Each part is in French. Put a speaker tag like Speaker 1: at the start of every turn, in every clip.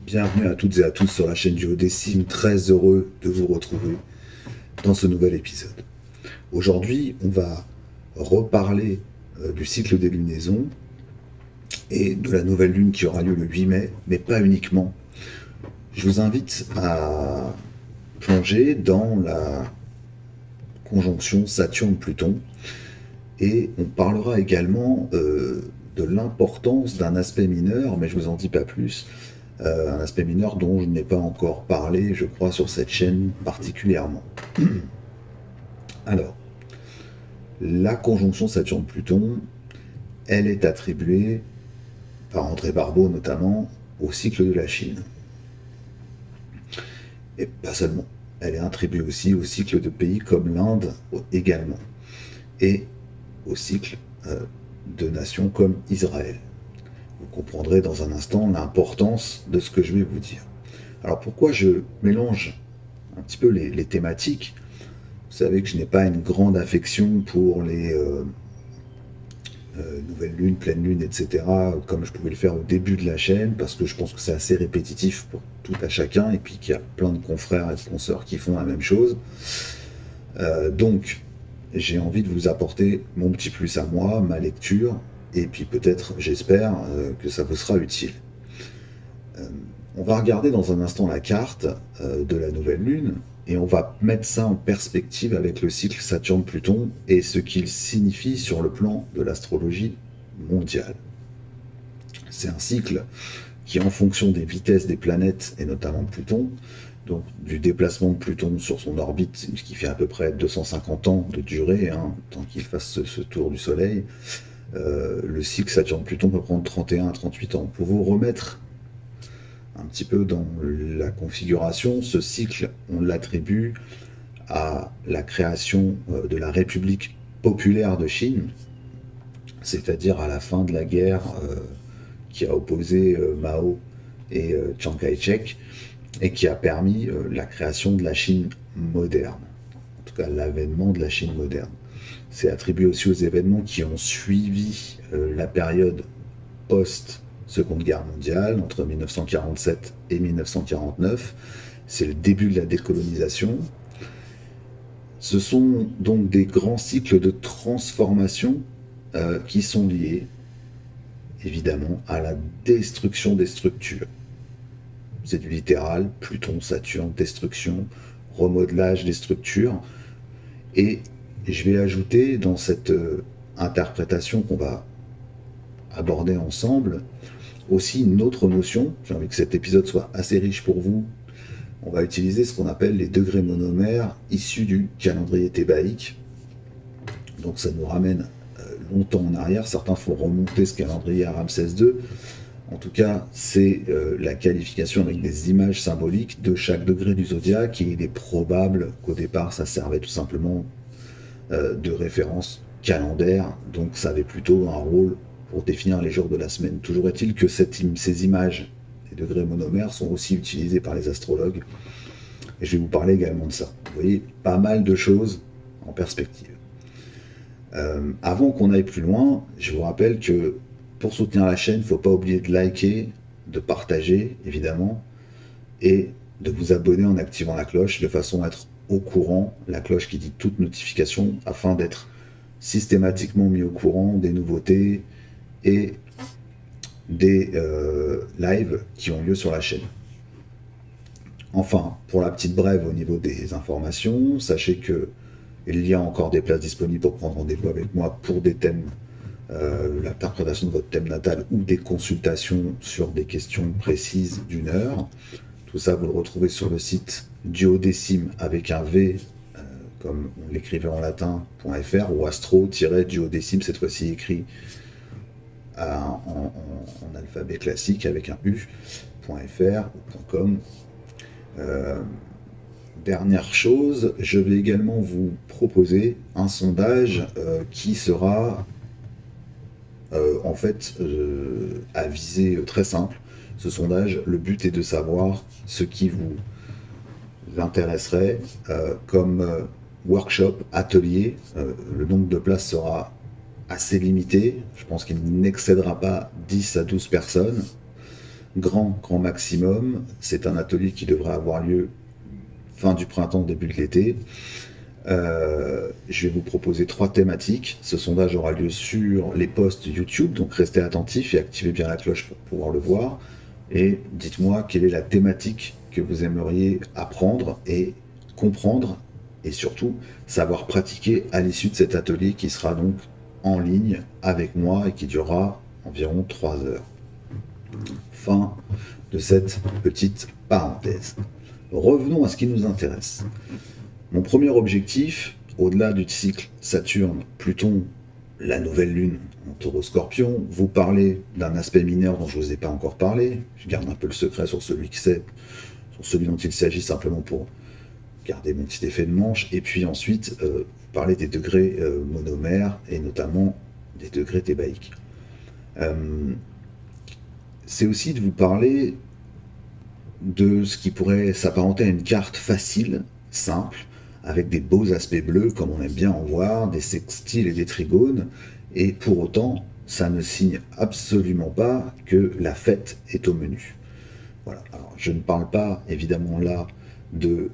Speaker 1: Bienvenue à toutes et à tous sur la chaîne du Haut-Décime, très heureux de vous retrouver dans ce nouvel épisode. Aujourd'hui, on va reparler du cycle des lunaisons et de la nouvelle lune qui aura lieu le 8 mai, mais pas uniquement. Je vous invite à plonger dans la conjonction Saturne-Pluton et on parlera également de l'importance d'un aspect mineur, mais je vous en dis pas plus. Un aspect mineur dont je n'ai pas encore parlé, je crois, sur cette chaîne particulièrement. Alors, la conjonction Saturne-Pluton, elle est attribuée, par André Barbeau notamment, au cycle de la Chine. Et pas seulement. Elle est attribuée aussi au cycle de pays comme l'Inde également. Et au cycle de nations comme Israël. Vous comprendrez dans un instant l'importance de ce que je vais vous dire. Alors pourquoi je mélange un petit peu les thématiques? Vous savez que je n'ai pas une grande affection pour les nouvelles lunes, pleines lunes, etc., comme je pouvais le faire au début de la chaîne, parce que je pense que c'est assez répétitif pour tout à chacun, et puis qu'il y a plein de confrères et de consoeurs qui font la même chose. Donc, j'ai envie de vous apporter mon petit plus à moi, ma lecture, et puis peut-être, j'espère, que ça vous sera utile. On va regarder dans un instant la carte de la nouvelle lune, et on va mettre ça en perspective avec le cycle Saturne-Pluton et ce qu'il signifie sur le plan de l'astrologie mondiale. C'est un cycle qui, en fonction des vitesses des planètes, et notamment Pluton, donc du déplacement de Pluton sur son orbite, ce qui fait à peu près 250 ans de durée, tant qu'il fasse ce tour du Soleil, le cycle Saturne-Pluton peut prendre 31 à 38 ans. Pour vous remettre un petit peu dans la configuration, ce cycle, on l'attribue à la création de la République populaire de Chine, c'est-à-dire à la fin de la guerre qui a opposé Mao et Chiang Kai-shek, et qui a permis la création de la Chine moderne, en tout cas l'avènement de la Chine moderne. C'est attribué aussi aux événements qui ont suivi la période post-Seconde Guerre mondiale, entre 1947 et 1949. C'est le début de la décolonisation. Ce sont donc des grands cycles de transformation qui sont liés, évidemment, à la destruction des structures. C'est du littéral, Pluton, Saturne, destruction, remodelage des structures. Et je vais ajouter dans cette interprétation qu'on va aborder ensemble aussi une autre notion. J'ai envie que cet épisode soit assez riche pour vous. On va utiliser ce qu'on appelle les degrés monomères issus du calendrier thébaïque. Donc ça nous ramène longtemps en arrière. Certains font remonter ce calendrier à Ramsès II. En tout cas, c'est la qualification avec des images symboliques de chaque degré du zodiaque, et il est probable qu'au départ, ça servait tout simplement de référence calendaire, donc ça avait plutôt un rôle pour définir les jours de la semaine. Toujours est-il que ces images, les degrés monomères, sont aussi utilisés par les astrologues, et je vais vous parler également de ça. Vous voyez, pas mal de choses en perspective. Avant qu'on aille plus loin, je vous rappelle que pour soutenir la chaîne, il ne faut pas oublier de liker, de partager, évidemment, et de vous abonner en activant la cloche, de façon à être au courant, la cloche qui dit toute notification, afin d'être systématiquement mis au courant des nouveautés et des lives qui ont lieu sur la chaîne. Enfin, pour la petite brève au niveau des informations, sachez que il y a encore des places disponibles pour prendre rendez-vous avec moi pour des thèmes, l'interprétation de votre thème natal ou des consultations sur des questions précises d'1 heure. Tout ça, vous le retrouvez sur le site duodécime avec un V, comme on l'écrivait en latin.fr, ou astro-duodécime, cette fois-ci écrit en alphabet classique avec un U.fr ou .com. Dernière chose, je vais également vous proposer un sondage qui sera en fait à visée très simple. Ce sondage, le but est de savoir ce qui vous intéresserait comme workshop, atelier. Le nombre de places sera assez limité. Je pense qu'il n'excédera pas 10 à 12 personnes. grand maximum. C'est un atelier qui devrait avoir lieu fin du printemps, début de l'été. Je vais vous proposer 3 thématiques. Ce sondage aura lieu sur les posts YouTube, donc restez attentifs et activez bien la cloche pour pouvoir le voir. Et dites-moi quelle est la thématique que vous aimeriez apprendre et comprendre, et surtout savoir pratiquer à l'issue de cet atelier qui sera donc en ligne avec moi et qui durera environ 3 heures. Fin de cette petite parenthèse. Revenons à ce qui nous intéresse. Mon premier objectif, au-delà du cycle Saturne-Pluton, la nouvelle lune en Taureau-Scorpion, vous parler d'un aspect mineur dont je ne vous ai pas encore parlé. Je garde un peu le secret sur celui dont il s'agit, simplement pour garder mon petit effet de manche. Et puis ensuite, vous parler des degrés monomères et notamment des degrés thébaïques. C'est aussi de vous parler de ce qui pourrait s'apparenter à une carte facile, simple, avec des beaux aspects bleus, comme on aime bien en voir, des sextiles et des trigones, et pour autant, ça ne signe absolument pas que la fête est au menu. Voilà. Alors, je ne parle pas, évidemment, là, de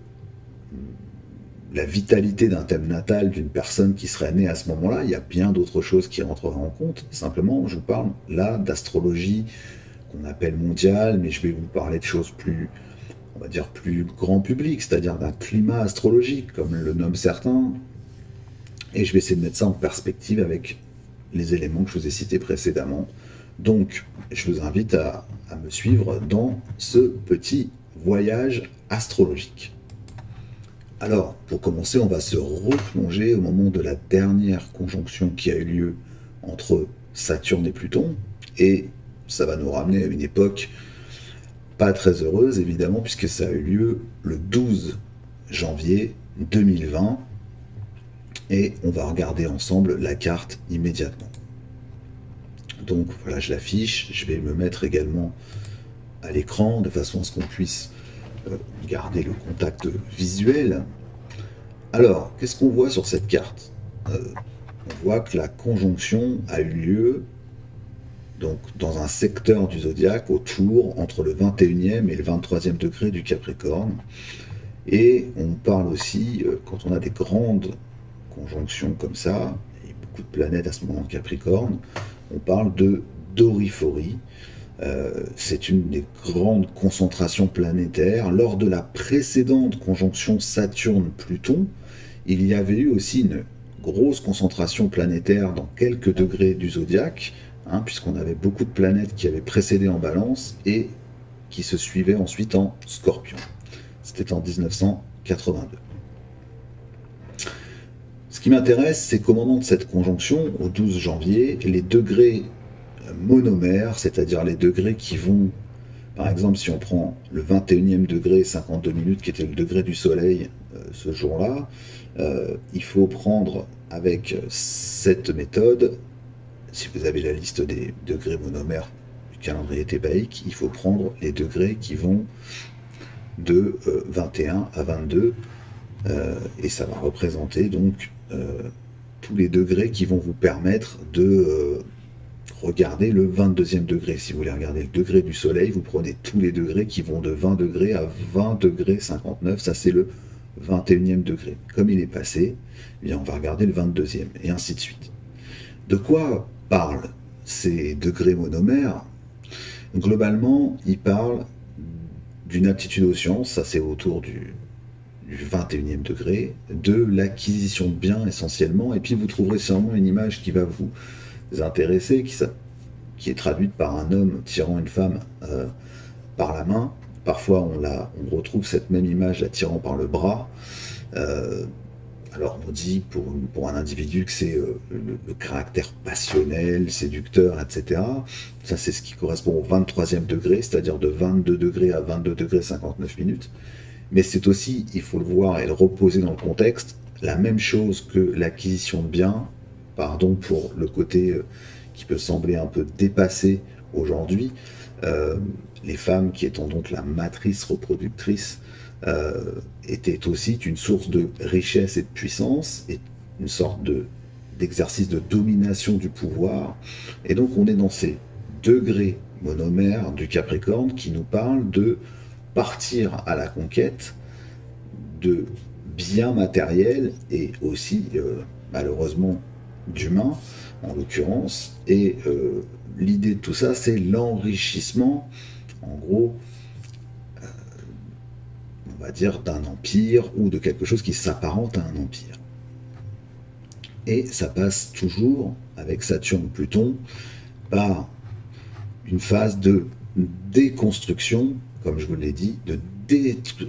Speaker 1: la vitalité d'un thème natal d'une personne qui serait née à ce moment-là. Il y a bien d'autres choses qui rentreraient en compte. Simplement, je vous parle là d'astrologie qu'on appelle mondiale, mais je vais vous parler de choses plus, on va dire, plus grand public, c'est-à-dire d'un climat astrologique, comme le nomment certains. Et je vais essayer de mettre ça en perspective avec les éléments que je vous ai cités précédemment. Donc, je vous invite à me suivre dans ce petit voyage astrologique. Alors, pour commencer, on va se replonger au moment de la dernière conjonction qui a eu lieu entre Saturne et Pluton, et ça va nous ramener à une époque pas très heureuse, évidemment, puisque ça a eu lieu le 12 janvier 2020, et on va regarder ensemble la carte immédiatement. Donc voilà, je l'affiche, je vais me mettre également à l'écran, de façon à ce qu'on puisse garder le contact visuel. Alors, qu'est-ce qu'on voit sur cette carte? On voit que la conjonction a eu lieu donc, dans un secteur du zodiaque autour entre le 21e et le 23e degré du Capricorne. Et on parle aussi, quand on a des grandes conjonctions comme ça, et beaucoup de planètes à ce moment en Capricorne, on parle de doriphorie. C'est une des grandes concentrations planétaires. Lors de la précédente conjonction Saturne-Pluton, il y avait eu aussi une grosse concentration planétaire dans quelques degrés du zodiaque, puisqu'on avait beaucoup de planètes qui avaient précédé en Balance et qui se suivaient ensuite en Scorpion. C'était en 1982. Ce qui m'intéresse, c'est qu'au moment de cette conjonction, au 12 janvier, les degrés monomères, c'est-à-dire les degrés qui vont, par exemple, si on prend le 21e degré 52 minutes, qui était le degré du soleil ce jour-là, il faut prendre avec cette méthode, si vous avez la liste des degrés monomères du calendrier thébaïque, il faut prendre les degrés qui vont de 21 à 22, et ça va représenter donc tous les degrés qui vont vous permettre de regarder le 22e degré. Si vous voulez regarder le degré du soleil, vous prenez tous les degrés qui vont de 20 degrés à 20 degrés 59, ça c'est le 21e degré. Comme il est passé, eh bien on va regarder le 22e, et ainsi de suite. De quoi parlent ces degrés monomères? Globalement, ils parlent d'une aptitude aux sciences, ça c'est autour du 21e degré, de l'acquisition de biens essentiellement, et puis vous trouverez sûrement une image qui va vous intéresser, qui est traduite par un homme tirant une femme par la main. Parfois on retrouve cette même image la tirant par le bras. Alors on dit pour un individu que c'est le caractère passionnel, séducteur, etc. Ça c'est ce qui correspond au 23e degré, c'est-à-dire de 22 degrés à 22 degrés 59 minutes. Mais c'est aussi, il faut le voir et le reposer dans le contexte, la même chose que l'acquisition de biens, pardon pour le côté qui peut sembler un peu dépassé aujourd'hui, les femmes qui étant donc la matrice reproductrice était aussi une source de richesse et de puissance, et une sorte d'exercice de domination du pouvoir. Et donc on est dans ces degrés monomère du Capricorne qui nous parle de partir à la conquête de biens matériels et aussi, malheureusement, d'humains, en l'occurrence. Et l'idée de tout ça, c'est l'enrichissement, en gros, on va dire, d'un empire ou de quelque chose qui s'apparente à un empire. Et ça passe toujours, avec Saturne-Pluton, par une phase de déconstruction, comme je vous l'ai dit, de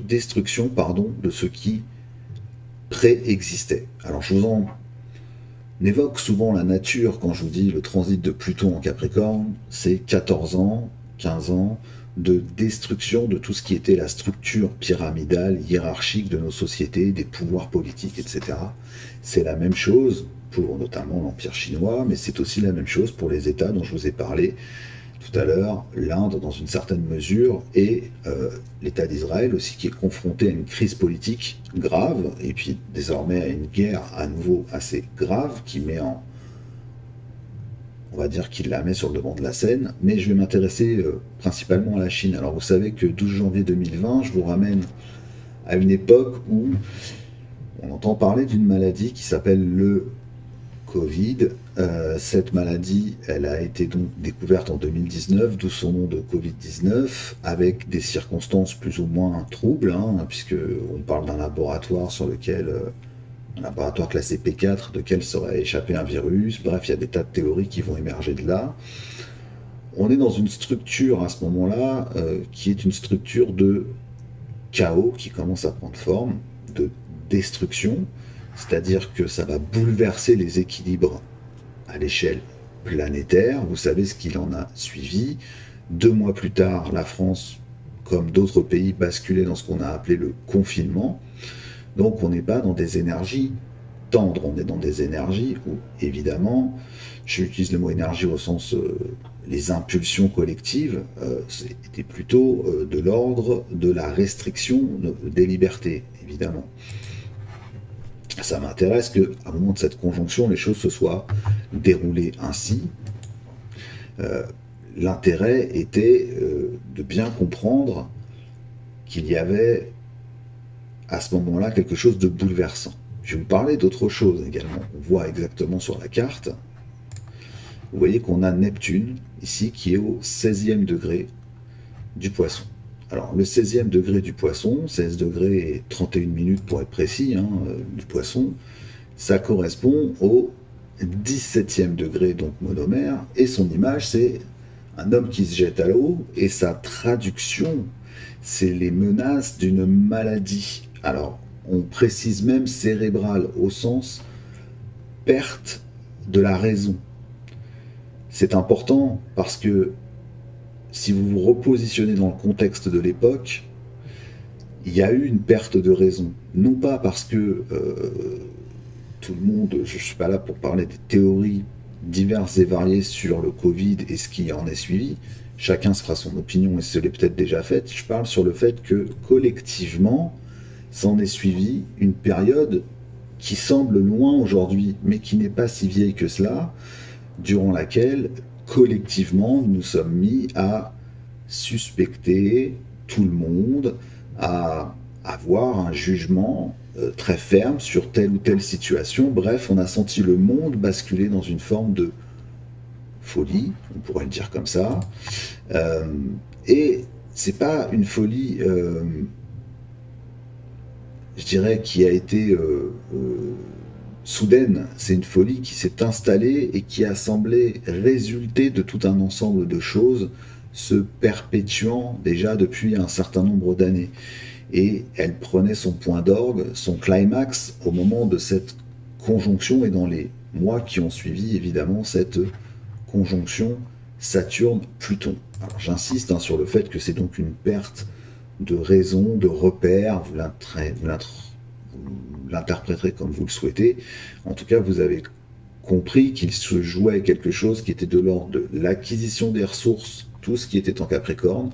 Speaker 1: destruction, pardon, de ce qui préexistait. Alors je vous en évoque souvent la nature quand je vous dis le transit de Pluton en Capricorne, c'est 14 ans, 15 ans de destruction de tout ce qui était la structure pyramidale, hiérarchique de nos sociétés, des pouvoirs politiques, etc. C'est la même chose pour notamment l'Empire chinois, mais c'est aussi la même chose pour les États dont je vous ai parlé tout à l'heure, l'Inde dans une certaine mesure, et l'État d'Israël aussi qui est confronté à une crise politique grave, et puis désormais à une guerre à nouveau assez grave, qui met en... on va dire qu'il la met sur le devant de la scène, mais je vais m'intéresser principalement à la Chine. Alors vous savez que 12 janvier 2020, je vous ramène à une époque où on entend parler d'une maladie qui s'appelle le Covid. Cette maladie, elle a été donc découverte en 2019, d'où son nom de Covid-19, avec des circonstances plus ou moins troubles, hein, puisque on parle d'un laboratoire sur lequel, un laboratoire classé P4, de quel serait échappé un virus. Bref, il y a des tas de théories qui vont émerger de là. On est dans une structure à ce moment-là qui est une structure de chaos qui commence à prendre forme, de destruction. C'est-à-dire que ça va bouleverser les équilibres à l'échelle planétaire. Vous savez ce qu'il en a suivi. 2 mois plus tard, la France, comme d'autres pays, basculait dans ce qu'on a appelé le confinement. Donc on n'est pas dans des énergies tendres, on est dans des énergies où, évidemment, j'utilise le mot énergie au sens les impulsions collectives, c'était plutôt de l'ordre de la restriction des libertés, évidemment. Ça m'intéresse qu'à un moment de cette conjonction, les choses se soient déroulées ainsi. L'intérêt était de bien comprendre qu'il y avait à ce moment-là quelque chose de bouleversant. Je vais vous parler d'autre chose également. On voit exactement sur la carte, vous voyez qu'on a Neptune ici qui est au 16e degré du Poisson. Alors, le 16e degré du Poisson, 16 degrés et 31 minutes pour être précis, hein, du Poisson, ça correspond au 17e degré, donc monomère, et son image, c'est un homme qui se jette à l'eau, et sa traduction, c'est les menaces d'une maladie. Alors, on précise même cérébrale, au sens perte de la raison. C'est important parce que si vous vous repositionnez dans le contexte de l'époque, il y a eu une perte de raison. Non pas parce que tout le monde, je ne suis pas là pour parler des théories diverses et variées sur le Covid et ce qui en est suivi, chacun se fera son opinion et se l'est peut-être déjà faite, je parle sur le fait que collectivement, s'en est suivi une période qui semble loin aujourd'hui, mais qui n'est pas si vieille que cela, durant laquelle collectivement, nous sommes mis à suspecter tout le monde, à avoir un jugement très ferme sur telle ou telle situation. Bref, on a senti le monde basculer dans une forme de folie, on pourrait le dire comme ça. Et c'est pas une folie, je dirais, qui a été soudaine, c'est une folie qui s'est installée et qui a semblé résulter de tout un ensemble de choses se perpétuant déjà depuis un certain nombre d'années. Et elle prenait son point d'orgue, son climax, au moment de cette conjonction et dans les mois qui ont suivi, évidemment, cette conjonction Saturne-Pluton. Alors j'insiste sur le fait que c'est donc une perte de raison, de repère, vous l'interpréterez comme vous le souhaitez. En tout cas, vous avez compris qu'il se jouait quelque chose qui était de l'ordre de l'acquisition des ressources, tout ce qui était en Capricorne,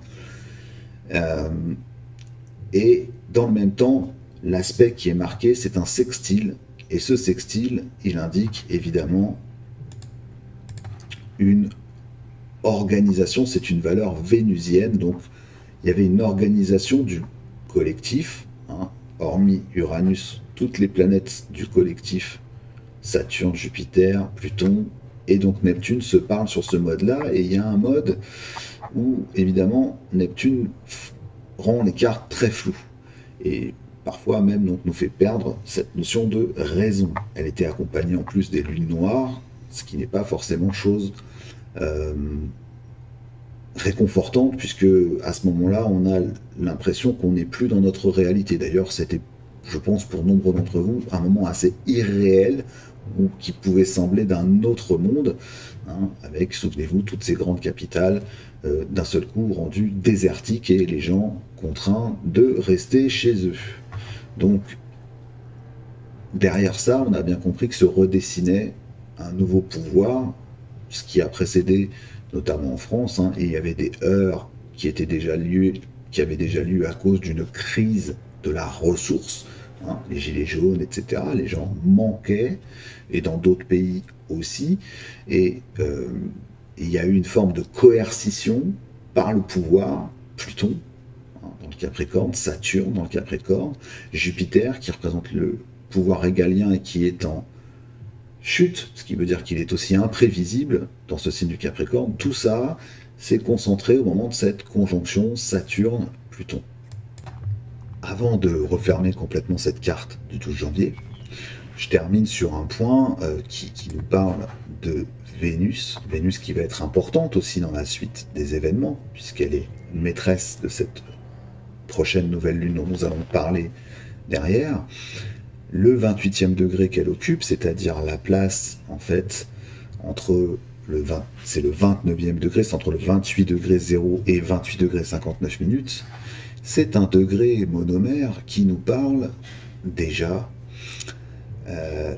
Speaker 1: et dans le même temps, l'aspect qui est marqué, c'est un sextile, et ce sextile, il indique évidemment une organisation, c'est une valeur vénusienne, donc il y avait une organisation du collectif, hein, hormis Uranus, toutes les planètes du collectif, Saturne, Jupiter, Pluton et donc Neptune se parlent sur ce mode-là, et il y a un mode où évidemment Neptune rend les cartes très floues, et parfois même donc, nous fait perdre cette notion de raison. Elle était accompagnée en plus des lunes noires, ce qui n'est pas forcément chose réconfortante, puisque à ce moment-là, on a l'impression qu'on n'est plus dans notre réalité. D'ailleurs, c'était, je pense, pour nombre d'entre vous, un moment assez irréel, ou qui pouvait sembler d'un autre monde, hein, avec, souvenez-vous, toutes ces grandes capitales, d'un seul coup rendues désertiques, et les gens contraints de rester chez eux. Donc, derrière ça, on a bien compris que se redessinait un nouveau pouvoir, ce qui a précédé, notamment en France, hein, et il y avait des heurts qui avaient déjà lieu à cause d'une crise de la ressource, hein, les gilets jaunes, etc. Les gens manquaient, et dans d'autres pays aussi, et il y a eu une forme de coercition par le pouvoir, Pluton, hein, dans le Capricorne, Saturne dans le Capricorne, Jupiter qui représente le pouvoir régalien et qui est en chute, ce qui veut dire qu'il est aussi imprévisible dans ce signe du Capricorne. Tout ça s'est concentré au moment de cette conjonction Saturne-Pluton. Avant de refermer complètement cette carte du 12 janvier, je termine sur un point qui nous parle de Vénus. Vénus qui va être importante aussi dans la suite des événements, puisqu'elle est maîtresse de cette prochaine nouvelle lune dont nous allons parler derrière. Le 28e degré qu'elle occupe, c'est-à-dire la place, en fait, entre le 20, c'est le 29e degré, c'est entre le 28 degré 0 et 28 degré 59 minutes, c'est un degré monomère qui nous parle déjà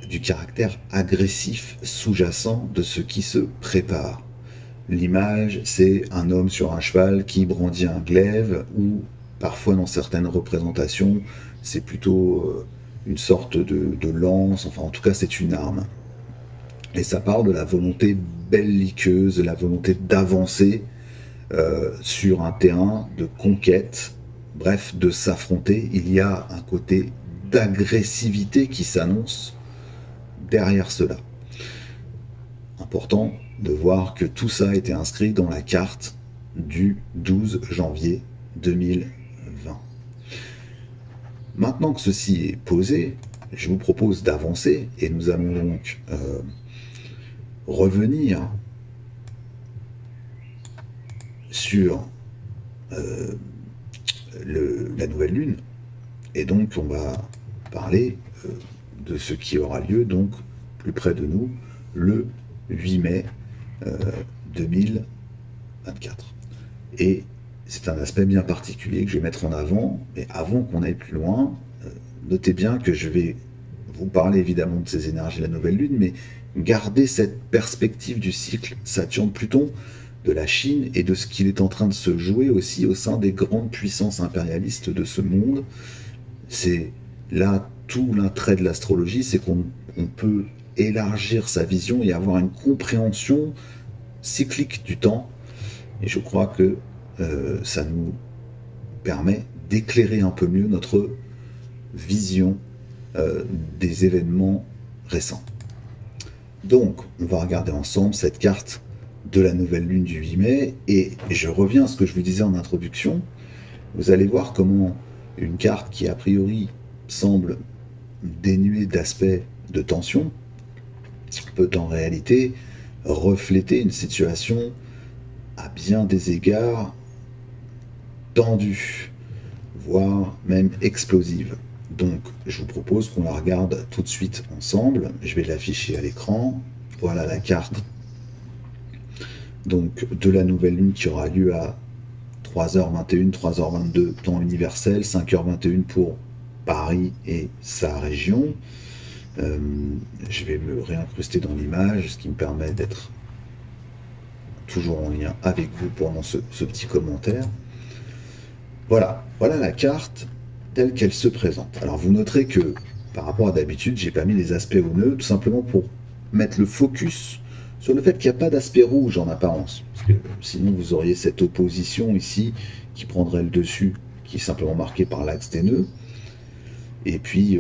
Speaker 1: du caractère agressif sous-jacent de ce qui se prépare. L'image, c'est un homme sur un cheval qui brandit un glaive, ou parfois dans certaines représentations, c'est plutôt une sorte de lance, enfin en tout cas c'est une arme. Et ça parle de la volonté belliqueuse, la volonté d'avancer sur un terrain de conquête, bref, de s'affronter. Il y a un côté d'agressivité qui s'annonce derrière cela. Important de voir que tout ça a été inscrit dans la carte du 12 janvier 2020. Maintenant que ceci est posé, je vous propose d'avancer, et nous allons donc revenir sur la nouvelle lune, et donc on va parler de ce qui aura lieu donc plus près de nous le 8 mai 2024. Et c'est un aspect bien particulier que je vais mettre en avant, mais avant qu'on aille plus loin, notez bien que je vais vous parler évidemment de ces énergies de la nouvelle lune, mais garder cette perspective du cycle Saturne-Pluton, de la Chine, et de ce qu'il est en train de se jouer aussi au sein des grandes puissances impérialistes de ce monde. C'est là tout l'intérêt de l'astrologie, c'est qu'on peut élargir sa vision et avoir une compréhension cyclique du temps, et je crois que ça nous permet d'éclairer un peu mieux notre vision des événements récents. Donc, on va regarder ensemble cette carte de la nouvelle lune du 8 mai, et je reviens à ce que je vous disais en introduction. Vous allez voir comment une carte qui a priori semble dénuée d'aspect de tension peut en réalité refléter une situation à bien des égards tendue, voire même explosive. Donc je vous propose qu'on la regarde tout de suite ensemble. Je vais l'afficher à l'écran. Voilà la carte donc de la nouvelle lune qui aura lieu à 3h21, 3h22 temps universel, 5h21 pour Paris et sa région. Je vais me réincruster dans l'image, ce qui me permet d'être toujours en lien avec vous pendant ce petit commentaire. Voilà la carte telle qu'elle se présente. Alors vous noterez que par rapport à d'habitude, j'ai pas mis les aspects au nœud, tout simplement pour mettre le focus sur le fait qu'il n'y a pas d'aspect rouge en apparence. Parce sinon vous auriez cette opposition ici qui prendrait le dessus, qui est simplement marquée par l'axe des nœuds. Et puis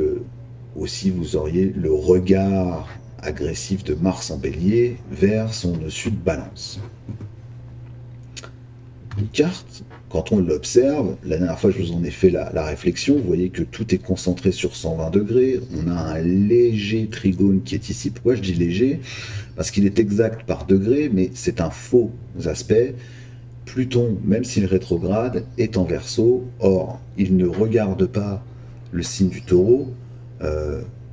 Speaker 1: aussi vous auriez le regard agressif de Mars en bélier vers son nœud sud balance. Une carte, quand on l'observe, la dernière fois je vous en ai fait la réflexion, vous voyez que tout est concentré sur 120 degrés, on a un léger trigone qui est ici. Pourquoi je dis léger? Parce qu'il est exact par degré, mais c'est un faux aspect. Pluton, même s'il rétrograde, est en Verseau, or il ne regarde pas le signe du Taureau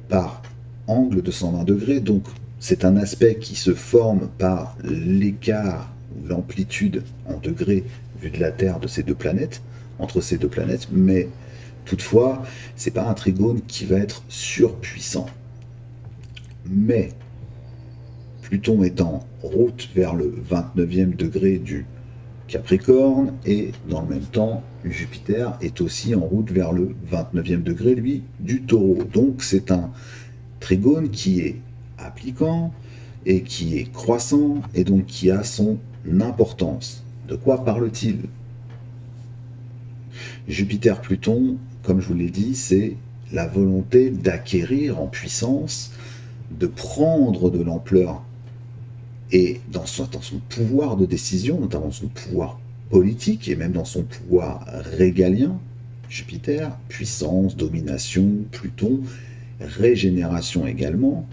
Speaker 1: par angle de 120 degrés, donc c'est un aspect qui se forme par l'écart ou l'amplitude en degrés vu de la Terre de ces deux planètes, entre ces deux planètes, mais toutefois, c'est pas un trigone qui va être surpuissant. Mais Pluton est en route vers le 29e degré du Capricorne, et dans le même temps, Jupiter est aussi en route vers le 29e degré, lui, du Taureau. Donc c'est un trigone qui est appliquant et qui est croissant, et donc qui a son importance. De quoi parle-t-il? Jupiter-Pluton, comme je vous l'ai dit, c'est la volonté d'acquérir en puissance, de prendre de l'ampleur et dans son pouvoir de décision, notamment son pouvoir politique et même dans son pouvoir régalien. Jupiter, puissance, domination, Pluton, régénération également.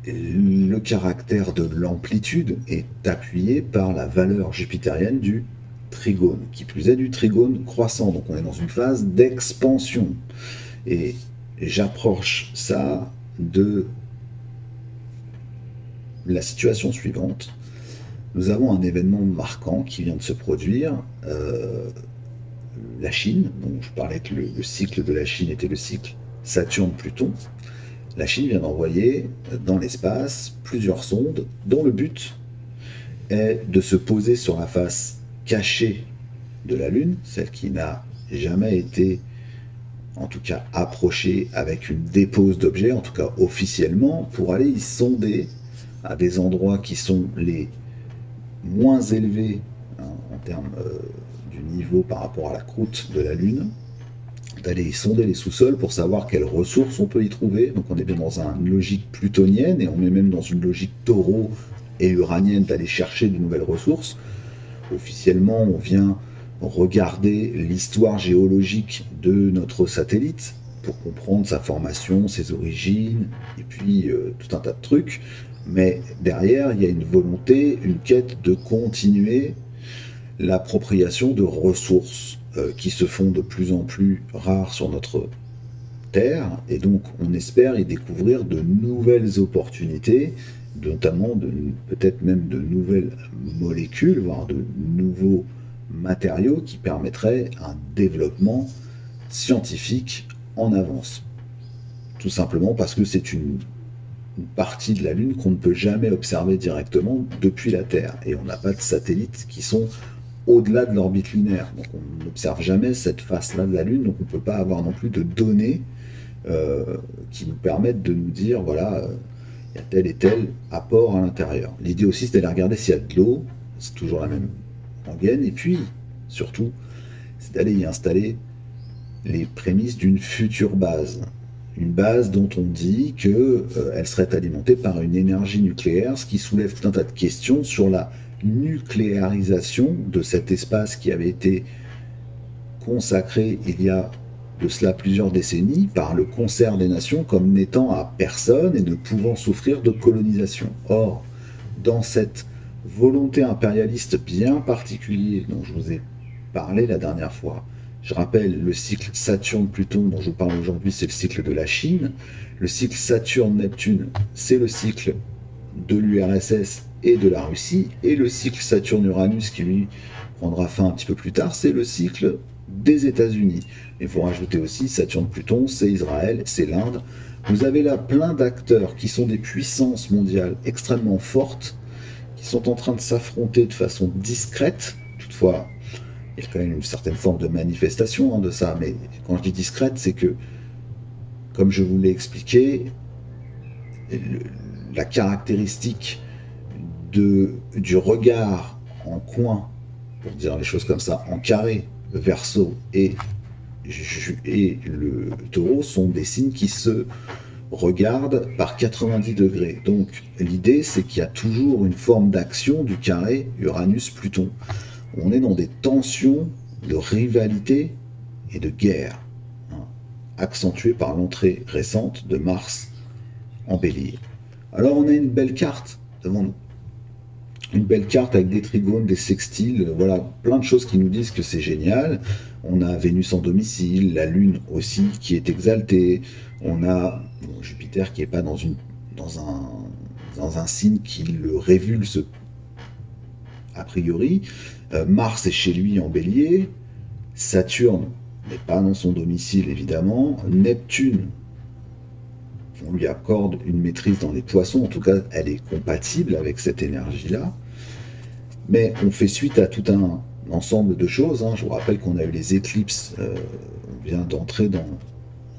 Speaker 1: Le caractère de l'amplitude est appuyé par la valeur jupitérienne du trigone, qui plus est du trigone croissant, donc on est dans une phase d'expansion. Et j'approche ça de la situation suivante. Nous avons un événement marquant qui vient de se produire, la Chine, donc je parlais que le cycle de la Chine était le cycle Saturne-Pluton. La Chine vient d'envoyer dans l'espace plusieurs sondes dont le but est de se poser sur la face cachée de la Lune, celle qui n'a jamais été, en tout cas, approchée avec une dépose d'objets, en tout cas officiellement, pour aller y sonder à des endroits qui sont les moins élevés en termes du niveau par rapport à la croûte de la Lune, d'aller y sonder les sous-sols pour savoir quelles ressources on peut y trouver. Donc on est bien dans une logique plutonienne et on est même dans une logique taureau et uranienne d'aller chercher de nouvelles ressources. Officiellement, on vient regarder l'histoire géologique de notre satellite pour comprendre sa formation, ses origines, et puis tout un tas de trucs. Mais derrière, il y a une volonté, une quête de continuer l'appropriation de ressources qui se font de plus en plus rares sur notre Terre, et donc on espère y découvrir de nouvelles opportunités, notamment peut-être même de nouvelles molécules, voire de nouveaux matériaux qui permettraient un développement scientifique en avance. Tout simplement parce que c'est une partie de la Lune qu'on ne peut jamais observer directement depuis la Terre, et on n'a pas de satellites qui sont au-delà de l'orbite lunaire, donc on n'observe jamais cette face-là de la Lune, donc on ne peut pas avoir non plus de données qui nous permettent de nous dire, voilà, il y a tel et tel apport à l'intérieur. L'idée aussi, c'est d'aller regarder s'il y a de l'eau, c'est toujours la même rengaine, et puis, surtout, c'est d'aller y installer les prémices d'une future base. Une base dont on dit qu'elle serait alimentée par une énergie nucléaire, ce qui soulève tout un tas de questions sur la nucléarisation de cet espace qui avait été consacré il y a de cela plusieurs décennies par le concert des nations comme n'étant à personne et ne pouvant souffrir de colonisation. Or, dans cette volonté impérialiste bien particulière dont je vous ai parlé la dernière fois, je rappelle, le cycle Saturne-Pluton dont je vous parle aujourd'hui, c'est le cycle de la Chine. Le cycle Saturne-Neptune, c'est le cycle de l'URSS et de la Russie. Et le cycle Saturne-Uranus, qui lui prendra fin un petit peu plus tard, c'est le cycle des États-Unis. Il faut rajouter aussi Saturne-Pluton, c'est Israël, c'est l'Inde. Vous avez là plein d'acteurs qui sont des puissances mondiales extrêmement fortes, qui sont en train de s'affronter de façon discrète. Toutefois, il y a quand même une certaine forme de manifestation de ça, mais quand je dis discrète, c'est que, comme je vous l'ai expliqué, la caractéristique du regard en coin, pour dire les choses comme ça, en carré, le Verseau et le Taureau sont des signes qui se regardent par 90 degrés. Donc l'idée, c'est qu'il y a toujours une forme d'action du carré Uranus-Pluton. On est dans des tensions de rivalité et de guerre, hein, accentuées par l'entrée récente de Mars en Bélier. Alors on a une belle carte devant nous. Une belle carte avec des trigones, des sextiles, voilà, plein de choses qui nous disent que c'est génial. On a Vénus en domicile, la Lune aussi qui est exaltée. On a Jupiter qui n'est pas dans un signe qui le révulse a priori. Mars est chez lui en Bélier. Saturne n'est pas dans son domicile évidemment. Neptune, on lui accorde une maîtrise dans les Poissons, en tout cas elle est compatible avec cette énergie-là. Mais on fait suite à tout un ensemble de choses, hein. Je vous rappelle qu'on a eu les éclipses, on vient d'entrer dans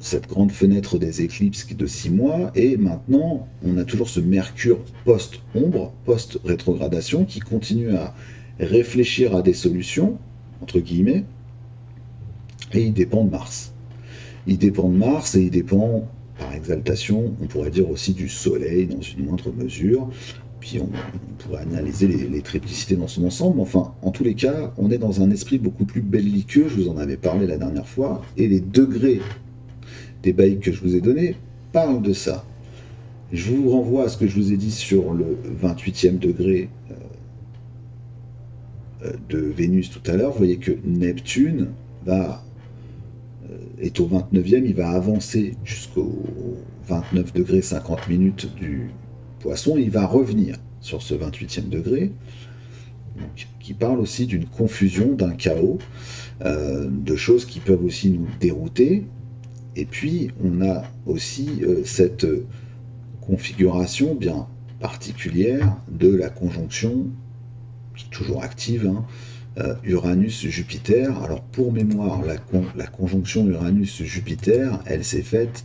Speaker 1: cette grande fenêtre des éclipses de 6 mois, et maintenant on a toujours ce Mercure post-ombre, post-rétrogradation, qui continue à réfléchir à des solutions, entre guillemets, et il dépend de Mars. Il dépend de Mars et il dépend, par exaltation, on pourrait dire aussi du Soleil dans une moindre mesure. Puis on pourrait analyser les triplicités dans son ensemble. Enfin, en tous les cas, on est dans un esprit beaucoup plus belliqueux, je vous en avais parlé la dernière fois, et les degrés des bails que je vous ai donnés parlent de ça. Je vous renvoie à ce que je vous ai dit sur le 28e degré de Vénus tout à l'heure. Vous voyez que Neptune est au 29e, il va avancer jusqu'au 29 degrés 50 minutes du Poisson, il va revenir sur ce 28e degré, donc, qui parle aussi d'une confusion, d'un chaos, de choses qui peuvent aussi nous dérouter. Et puis on a aussi cette configuration bien particulière de la conjonction, qui est toujours active, hein, Uranus-Jupiter. Alors pour mémoire, la conjonction Uranus-Jupiter, elle s'est faite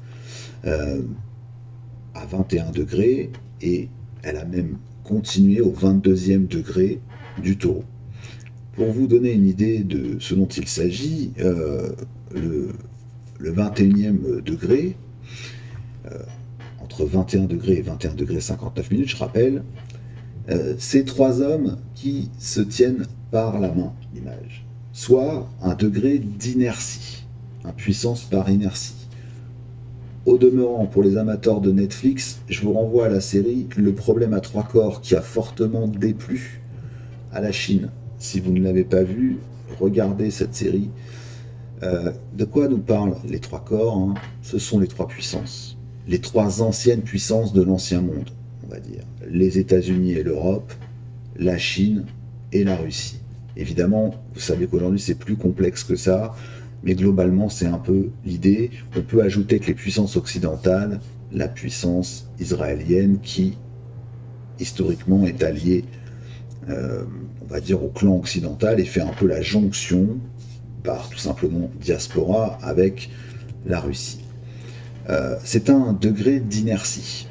Speaker 1: à 21 degrés, et elle a même continué au 22e degré du Taureau. Pour vous donner une idée de ce dont il s'agit, le 21e degré, entre 21 degrés et 21 degrés 59 minutes, je rappelle, ces trois hommes qui se tiennent par la main, l'image, soit un degré d'inertie, puissance par inertie. Au demeurant, pour les amateurs de Netflix, je vous renvoie à la série Le problème à trois corps, qui a fortement déplu à la Chine. Si vous ne l'avez pas vu, regardez cette série. De quoi nous parlent les trois corps, hein? Ce sont les trois puissances, les trois anciennes puissances de l'ancien monde, on va dire. Les États-Unis et l'Europe, la Chine et la Russie. Évidemment, vous savez qu'aujourd'hui c'est plus complexe que ça, mais globalement c'est un peu l'idée. On peut ajouter que les puissances occidentales, la puissance israélienne qui historiquement est alliée, on va dire, au clan occidental et fait un peu la jonction par tout simplement diaspora avec la Russie. C'est un degré d'inertie.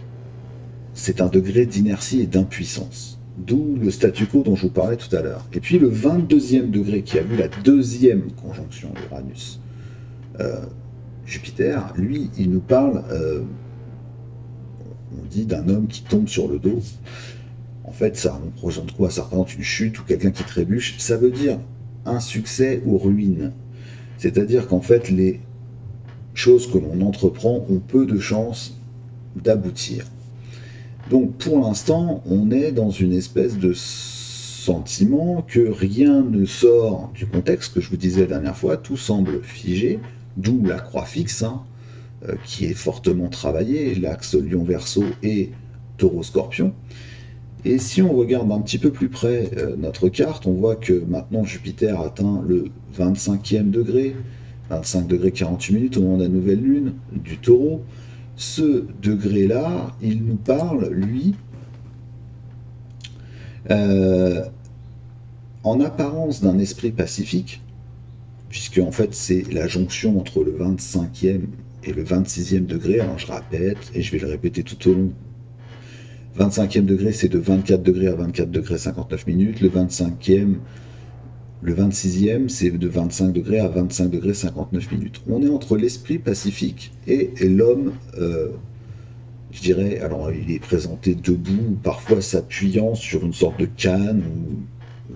Speaker 1: C'est un degré d'inertie et d'impuissance. D'où le statu quo dont je vous parlais tout à l'heure. Et puis le 22e degré qui a vu la deuxième conjonction Uranus Jupiter, lui, il nous parle, on dit, d'un homme qui tombe sur le dos. En fait, ça représente quoi? Ça représente une chute ou quelqu'un qui trébuche. Ça veut dire insuccès ou ruine. C'est-à-dire qu'en fait, les choses que l'on entreprend ont peu de chances d'aboutir. Donc pour l'instant, on est dans une espèce de sentiment que rien ne sort du contexte que je vous disais la dernière fois, tout semble figé, d'où la croix fixe, hein, qui est fortement travaillée, l'axe Lion-Verseau et Taureau-Scorpion. Et si on regarde un petit peu plus près notre carte, on voit que maintenant Jupiter atteint le 25e degré, 25 degrés 48 minutes au moment de la nouvelle lune du Taureau. Ce degré-là, il nous parle, lui, en apparence d'un esprit pacifique, puisque en fait c'est la jonction entre le 25e et le 26e degré. Alors je répète, et je vais le répéter tout au long 25e degré, c'est de 24 degrés à 24 degrés 59 minutes. Le 26e, c'est de 25 degrés à 25 degrés 59 minutes. On est entre l'esprit pacifique et l'homme, je dirais, alors il est présenté debout, parfois s'appuyant sur une sorte de canne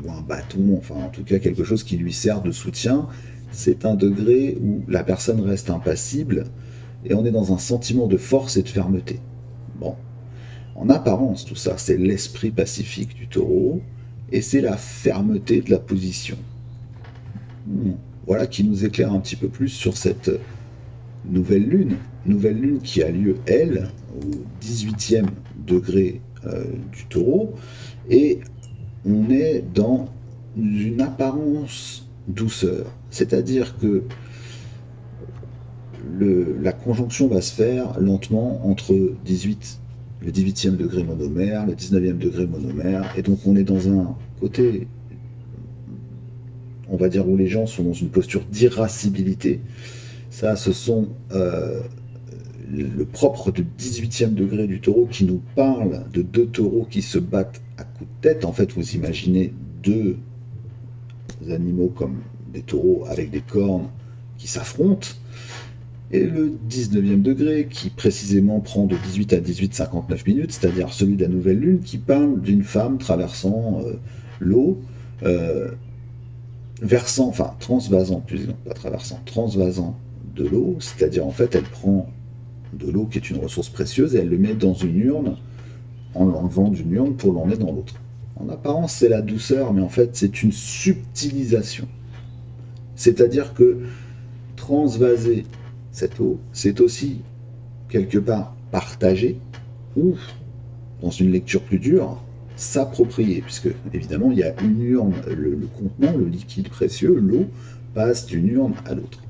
Speaker 1: ou un bâton, enfin en tout cas quelque chose qui lui sert de soutien. C'est un degré où la personne reste impassible et on est dans un sentiment de force et de fermeté. Bon. En apparence, tout ça, c'est l'esprit pacifique du taureau et c'est la fermeté de la position. Voilà qui nous éclaire un petit peu plus sur cette nouvelle lune qui a lieu, elle, au 18e degré du taureau, et on est dans une apparence douceur, c'est-à-dire que la conjonction va se faire lentement entre le 18e degré monomère, le 19e degré monomère, et donc on est dans un côté, on va dire, où les gens sont dans une posture d'irascibilité. Ça, ce sont le propre du 18e degré du taureau qui nous parle de deux taureaux qui se battent à coups de tête. En fait, vous imaginez deux animaux comme des taureaux avec des cornes qui s'affrontent. Et le 19e degré, qui précisément prend de 18 à 18,59 minutes, c'est-à-dire celui de la nouvelle lune, qui parle d'une femme traversant l'eau, versant, enfin transvasant, plus pas traversant, transvasant de l'eau, c'est-à-dire en fait elle prend de l'eau qui est une ressource précieuse et elle le met dans une urne, en l'enlevant d'une urne pour l'emmener dans l'autre. En apparence c'est la douceur, mais en fait c'est une subtilisation. C'est-à-dire que transvaser cette eau, c'est aussi quelque part partager, ou, dans une lecture plus dure, s'approprier, puisque évidemment il y a une urne, le contenant, le liquide précieux, l'eau, passe d'une urne à l'autre.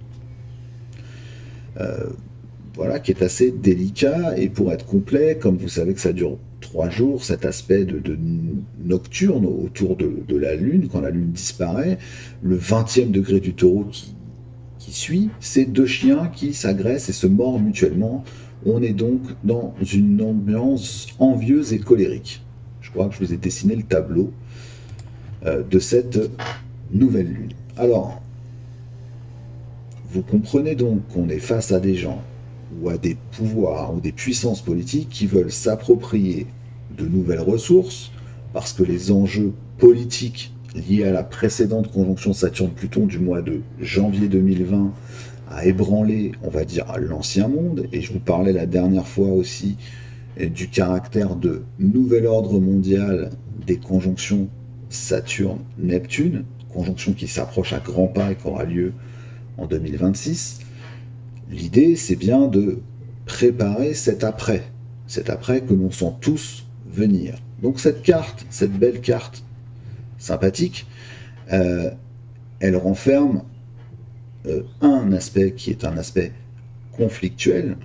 Speaker 1: Voilà, qui est assez délicat, et pour être complet, comme vous savez que ça dure 3 jours, cet aspect de nocturne autour de la Lune, quand la Lune disparaît, le 20e degré du taureau qui suit, c'est deux chiens qui s'agressent et se mordent mutuellement. On est donc dans une ambiance envieuse et colérique. Je crois que je vous ai dessiné le tableau de cette nouvelle lune. Alors, vous comprenez donc qu'on est face à des gens ou à des pouvoirs ou des puissances politiques qui veulent s'approprier de nouvelles ressources parce que les enjeux politiques lié à la précédente conjonction Saturne-Pluton du mois de janvier 2020 a ébranlé, on va dire, l'ancien monde. Et je vous parlais la dernière fois aussi du caractère de nouvel ordre mondial des conjonctions Saturne-Neptune, conjonction qui s'approche à grands pas et qui aura lieu en 2026. L'idée, c'est bien de préparer cet après que l'on sent tous venir. Donc cette carte, cette belle carte, sympathique, elle renferme un aspect qui est un aspect conflictuel.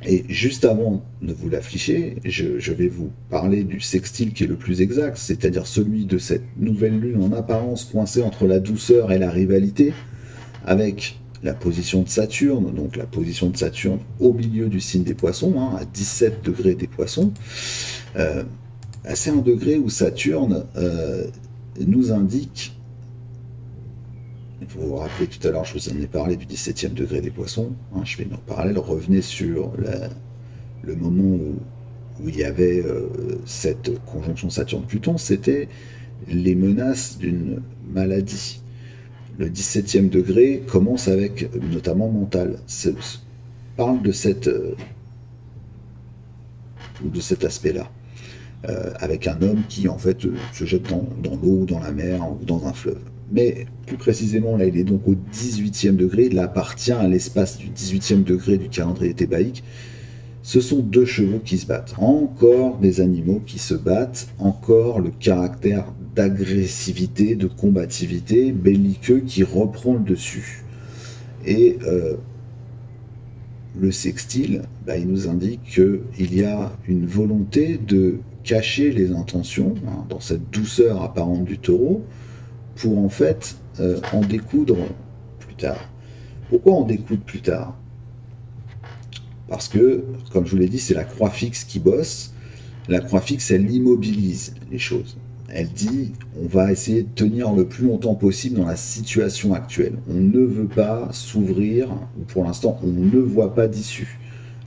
Speaker 1: Et juste avant de vous l'afficher, je vais vous parler du sextile qui est le plus exact, c'est-à-dire celui de cette nouvelle lune en apparence coincée entre la douceur et la rivalité, avec la position de Saturne, donc la position de Saturne au milieu du signe des poissons, à 17 degrés des poissons. C'est un degré où Saturne nous indique, vous vous rappelez tout à l'heure, je vous en ai parlé du 17e degré des poissons, je fais une parallèle, revenez sur le moment où il y avait cette conjonction Saturne-Pluton, c'était les menaces d'une maladie. Le 17e degré commence avec, notamment mental, parle de cet aspect-là. Avec un homme qui en fait se jette dans l'eau, dans la mer ou dans un fleuve. Mais plus précisément, là il est donc au 18e degré, il appartient à l'espace du 18e degré du calendrier thébaïque. Ce sont deux chevaux qui se battent. Encore des animaux qui se battent, encore le caractère d'agressivité, de combativité, belliqueux qui reprend le dessus. Et le sextile, il nous indique qu'il y a une volonté de cacher les intentions dans cette douceur apparente du taureau pour en fait en découdre plus tard. Pourquoi en découdre plus tard? Parce que, comme je vous l'ai dit, c'est la croix fixe qui bosse. La croix fixe, elle immobilise les choses. Elle dit, on va essayer de tenir le plus longtemps possible dans la situation actuelle. On ne veut pas s'ouvrir, ou pour l'instant, on ne voit pas d'issue.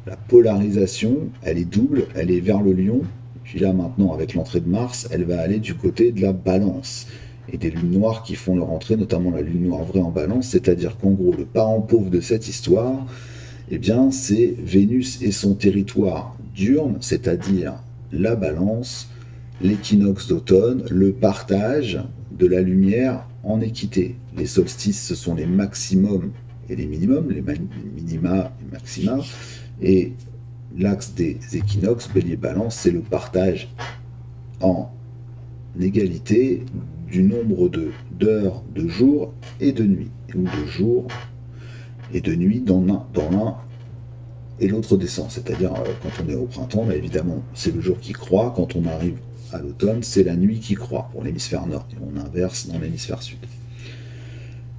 Speaker 1: La polarisation, elle est double, elle est vers le lion, puis là maintenant, avec l'entrée de Mars, elle va aller du côté de la balance. Et des lunes noires qui font leur entrée, notamment la lune noire vraie en balance, c'est-à-dire qu'en gros, le parent pauvre de cette histoire, eh bien, c'est Vénus et son territoire diurne, c'est-à-dire la balance, l'équinoxe d'automne, le partage de la lumière en équité. Les solstices, ce sont les maximums et les minimums, les minima et maxima. Et l'axe des équinoxes, bélier-balance, c'est le partage en égalité du nombre d'heures de jour et de nuit, ou de jour et de nuit dans l'un et l'autre descend. C'est-à-dire, quand on est au printemps, bah, évidemment, c'est le jour qui croît. Quand on arrive à l'automne, c'est la nuit qui croît pour l'hémisphère nord. Et on inverse dans l'hémisphère sud.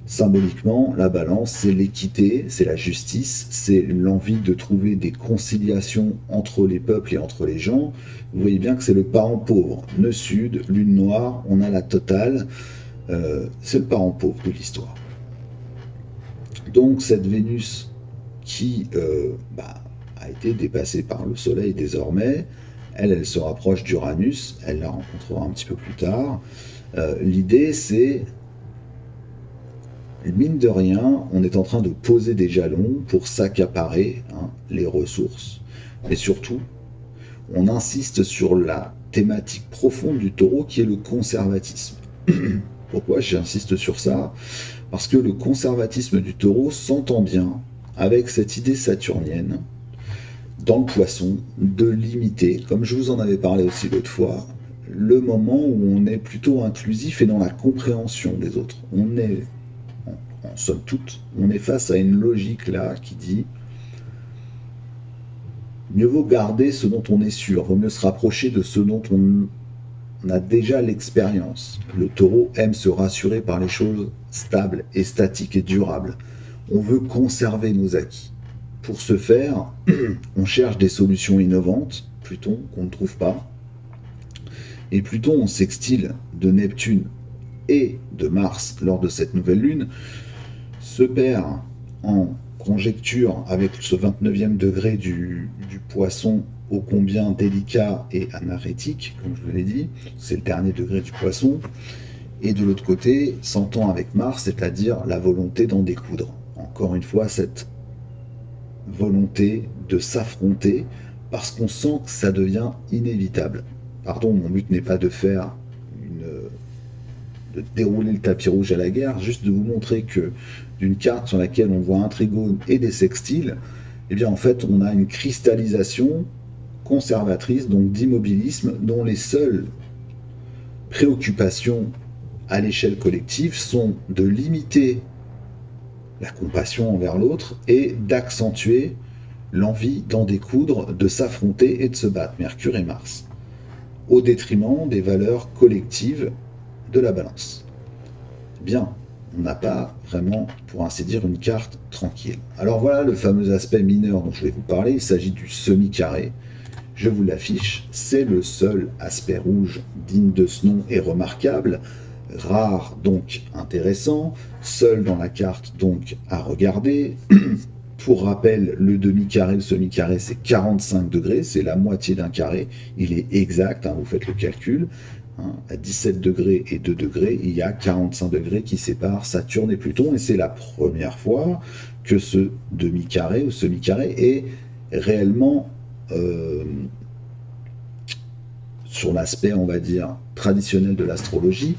Speaker 1: Symboliquement, la balance, c'est l'équité, c'est la justice, c'est l'envie de trouver des conciliations entre les peuples et entre les gens. Vous voyez bien que c'est le parent pauvre. Nœud sud, lune noire, on a la totale. C'est le parent pauvre de l'histoire. Donc cette Vénus qui a été dépassée par le Soleil désormais, elle se rapproche d'Uranus, elle la rencontrera un petit peu plus tard. L'idée, c'est, mine de rien, on est en train de poser des jalons pour s'accaparer les ressources. Mais surtout, on insiste sur la thématique profonde du taureau qui est le conservatisme. Pourquoi j'insiste sur ça? Parce que le conservatisme du taureau s'entend bien avec cette idée saturnienne dans le poisson de limiter, comme je vous en avais parlé aussi l'autre fois, le moment où on est plutôt inclusif et dans la compréhension des autres. On est, en somme toute, on est face à une logique là qui dit mieux vaut garder ce dont on est sûr, vaut mieux se rapprocher de ce dont on a déjà l'expérience. Le taureau aime se rassurer par les choses stables et statiques et durables. On veut conserver nos acquis. Pour ce faire, on cherche des solutions innovantes, Pluton, qu'on ne trouve pas. Et Pluton, on sextile de Neptune et de Mars lors de cette nouvelle lune, se perd en conjecture avec ce 29e degré du poisson ô combien délicat et anarétique, comme je vous l'ai dit, c'est le dernier degré du poisson, et de l'autre côté, s'entend avec Mars, c'est-à-dire la volonté d'en découdre. Encore une fois, cette volonté de s'affronter, parce qu'on sent que ça devient inévitable. Pardon, mon but n'est pas de faire de dérouler le tapis rouge à la guerre, juste de vous montrer que d'une carte sur laquelle on voit un trigone et des sextiles, eh bien en fait on a une cristallisation conservatrice, donc d'immobilisme, dont les seules préoccupations à l'échelle collective sont de limiter la compassion envers l'autre et d'accentuer l'envie d'en découdre, de s'affronter et de se battre, Mercure et Mars, au détriment des valeurs collectives de la balance. Bien, on n'a pas vraiment, pour ainsi dire, une carte tranquille. Alors voilà le fameux aspect mineur dont je vais vous parler, il s'agit du semi-carré. Je vous l'affiche, c'est le seul aspect rouge digne de ce nom et remarquable, rare donc intéressant, seul dans la carte donc à regarder. Pour rappel, le demi-carré, le semi-carré, c'est 45 degrés, c'est la moitié d'un carré, il est exact, vous faites le calcul. À 17 degrés et 2 degrés, il y a 45 degrés qui séparent Saturne et Pluton, et c'est la première fois que ce demi-carré ou semi-carré est réellement sur l'aspect, on va dire, traditionnel de l'astrologie,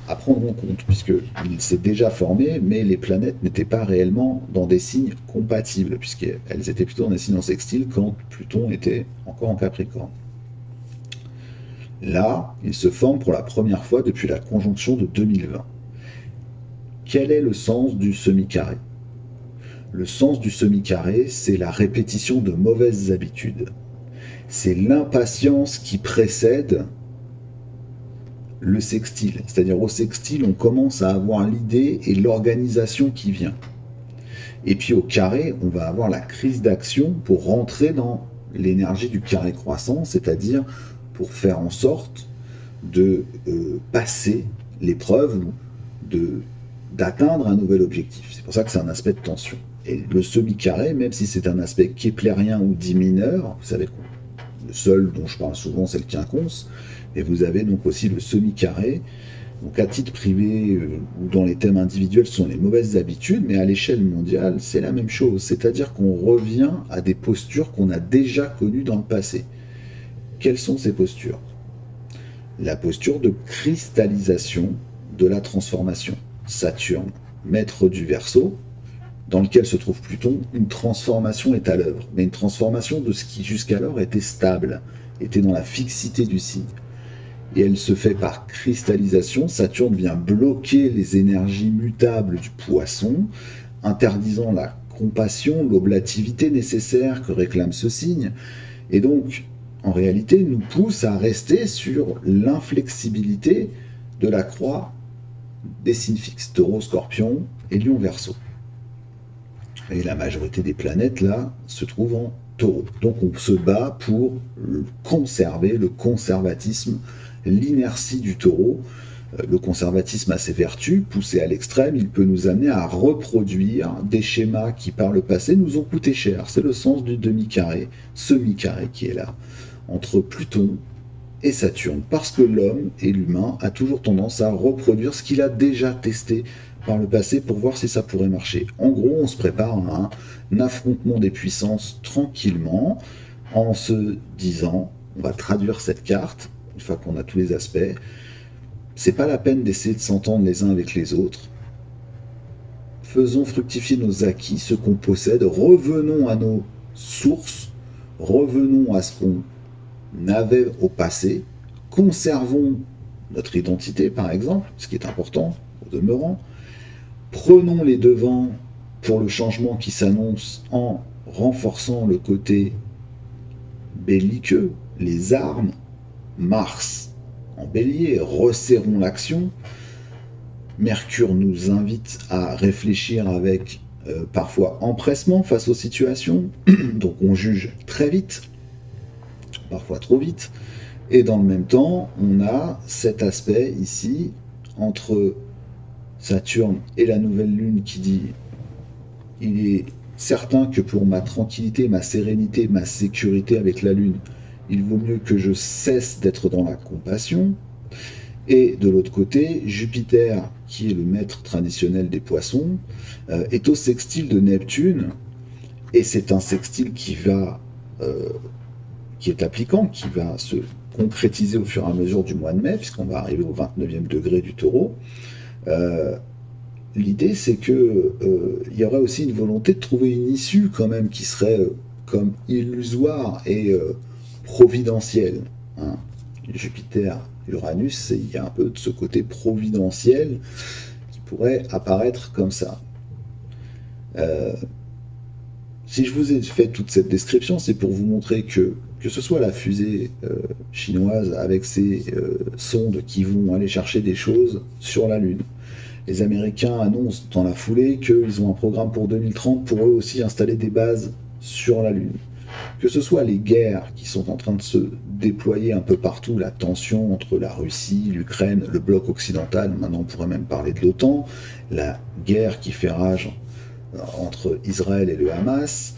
Speaker 1: à prendre en compte, puisqu'il s'est déjà formé, mais les planètes n'étaient pas réellement dans des signes compatibles, puisqu'elles étaient plutôt dans des signes en sextile quand Pluton était encore en Capricorne. Là, il se forme pour la première fois depuis la conjonction de 2020. Quel est le sens du semi-carré? Le sens du semi-carré, c'est la répétition de mauvaises habitudes. C'est l'impatience qui précède le sextile. C'est-à-dire au sextile, on commence à avoir l'idée et l'organisation qui vient. Et puis au carré, on va avoir la crise d'action pour rentrer dans l'énergie du carré croissant, c'est-à-dire pour faire en sorte de passer l'épreuve, d'atteindre un nouvel objectif. C'est pour ça que c'est un aspect de tension. Et le semi-carré, même si c'est un aspect keplérien ou dit mineur, vous savez, le seul dont je parle souvent, c'est le quinconce, mais vous avez donc aussi le semi-carré. Donc à titre privé ou dans les thèmes individuels, ce sont les mauvaises habitudes, mais à l'échelle mondiale, c'est la même chose. C'est-à-dire qu'on revient à des postures qu'on a déjà connues dans le passé. Quelles sont ces postures? La posture de cristallisation de la transformation. Saturne, maître du Verseau, dans lequel se trouve Pluton, une transformation est à l'œuvre, mais une transformation de ce qui jusqu'alors était stable, était dans la fixité du signe. Et elle se fait par cristallisation. Saturne vient bloquer les énergies mutables du Poisson, interdisant la compassion, l'oblativité nécessaire que réclame ce signe, et donc, en réalité, nous pousse à rester sur l'inflexibilité de la croix des signes fixes, Taureau, Scorpion et Lion, Verseau. Et la majorité des planètes, là, se trouvent en Taureau. Donc on se bat pour conserver le conservatisme, l'inertie du Taureau. Le conservatisme a ses vertus, poussé à l'extrême, il peut nous amener à reproduire des schémas qui, par le passé, nous ont coûté cher. C'est le sens du demi-carré, semi-carré qui est là, entre Pluton et Saturne, parce que l'homme et l'humain a toujours tendance à reproduire ce qu'il a déjà testé par le passé pour voir si ça pourrait marcher. En gros, on se prépare à un affrontement des puissances tranquillement, en se disant, on va traduire cette carte, une fois qu'on a tous les aspects, c'est pas la peine d'essayer de s'entendre les uns avec les autres. Faisons fructifier nos acquis, ce qu'on possède, revenons à nos sources, revenons à ce qu'on avait au passé, conservons notre identité par exemple, ce qui est important au demeurant, prenons les devants pour le changement qui s'annonce en renforçant le côté belliqueux, les armes, Mars en bélier, resserrons l'action, Mercure nous invite à réfléchir avec parfois empressement face aux situations, donc on juge très vite, parfois trop vite, et dans le même temps, on a cet aspect ici entre Saturne et la nouvelle lune qui dit il est certain que pour ma tranquillité, ma sérénité, ma sécurité avec la lune, il vaut mieux que je cesse d'être dans la compassion. Et de l'autre côté, Jupiter, qui est le maître traditionnel des poissons, est au sextile de Neptune, et c'est un sextile qui est appliquant, qui va se concrétiser au fur et à mesure du mois de mai, puisqu'on va arriver au 29e degré du Taureau. L'idée, c'est que il y aurait aussi une volonté de trouver une issue quand même qui serait comme illusoire et providentielle. Hein. Jupiter, Uranus, il y a un peu de ce côté providentiel qui pourrait apparaître comme ça. Si je vous ai fait toute cette description, c'est pour vous montrer que ce soit la fusée chinoise avec ses sondes qui vont aller chercher des choses sur la Lune. Les Américains annoncent dans la foulée qu'ils ont un programme pour 2030 pour eux aussi installer des bases sur la Lune. Que ce soit les guerres qui sont en train de se déployer un peu partout, la tension entre la Russie, l'Ukraine, le bloc occidental, maintenant on pourrait même parler de l'OTAN, la guerre qui fait rage entre Israël et le Hamas,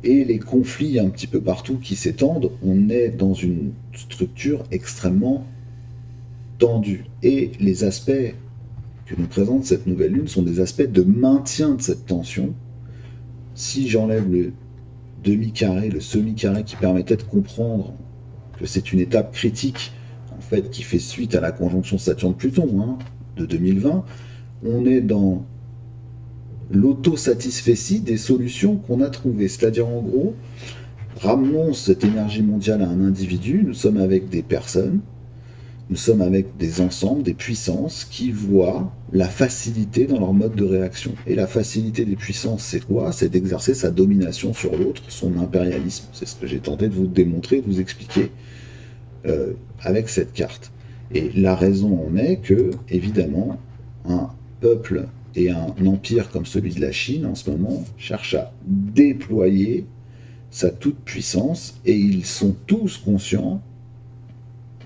Speaker 1: et les conflits un petit peu partout qui s'étendent, on est dans une structure extrêmement tendue. Et les aspects que nous présente cette nouvelle lune sont des aspects de maintien de cette tension. Si j'enlève le demi-carré, le semi-carré qui permettait de comprendre que c'est une étape critique, en fait, qui fait suite à la conjonction Saturne-Pluton de 2020, on est dans l'autosatisfaitie des solutions qu'on a trouvées. C'est-à-dire, en gros, ramenons cette énergie mondiale à un individu, nous sommes avec des personnes, nous sommes avec des ensembles, des puissances qui voient la facilité dans leur mode de réaction. Et la facilité des puissances, c'est quoi? C'est d'exercer sa domination sur l'autre, son impérialisme. C'est ce que j'ai tenté de vous démontrer, de vous expliquer avec cette carte. Et la raison en est que, évidemment, un peuple et un empire comme celui de la Chine, en ce moment, cherche à déployer sa toute-puissance, et ils sont tous conscients